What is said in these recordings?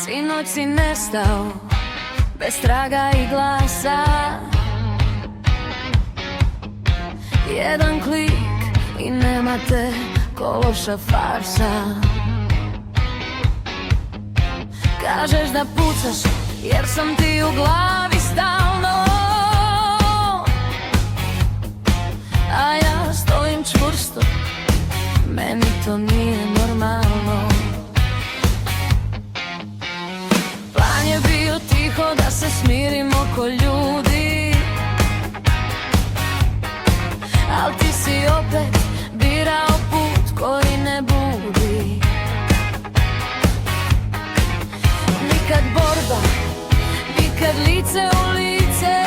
Sinoć si nestao, bez traga i glasa. Jedan klik i nema te, ko loša farsa. Kažeš da pucaš, jer sam ti u glavi stalno, a ja stojim čvrsto, meni to nije normalno. Plan je bio tiho da se smirimo ko ljudi, al ti si opet birao put koji ne budi. Nikad borba, nikad lice u lice,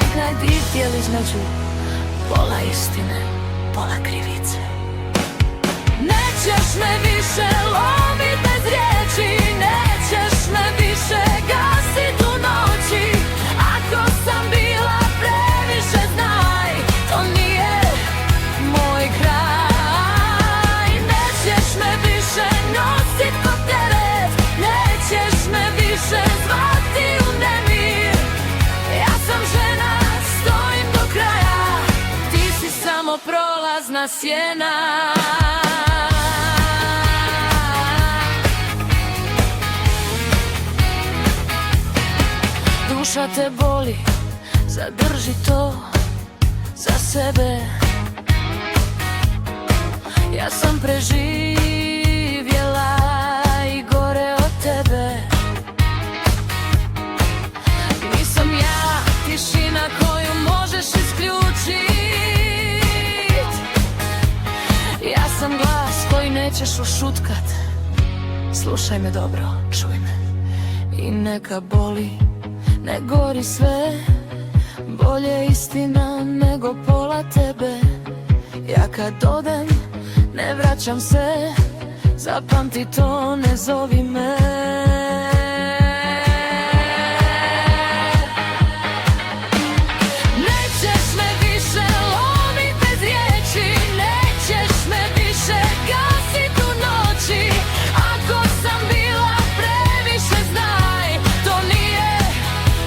nikad div između pola istine, pola krivice. Nećeš me više lovit bez riječi, nećeš me više gasit u noći. Ako sam bila previše, znaj, to nije moj kraj. Nećeš me više nosit ko teret, nećeš me više zvati u nemir. Ja sam žena, stojim do kraja, ti si samo prolazna sjena. Duša te boli, zadrži to za sebe. Ja sam preživjela i gore od tebe. Nisam ja tišina koju možeš isključit. Ja sam glas koji nećeš ušutkat. Slušaj me dobro, čuj me i neka boli. Ne gori sve, bolje istina nego pola tebe. Ja kad odem, ne vraćam se, zapamti to, ne zovi me. Nećeš me više lovit bez riječi, nećeš me više gasit u noći. Ako sam bila previše, znaj, to nije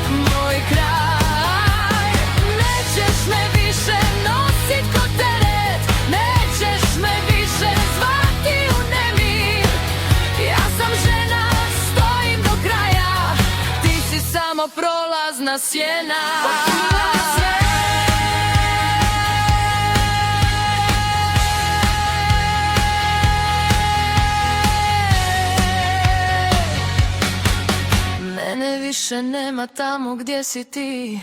moj kraj. Nećeš me više nosit ko teret, nećeš me više zvati u nemir. Ja sam žena, stojim do kraja, ti si samo prolazna sjena. Mene više nema tamo gdje si ti.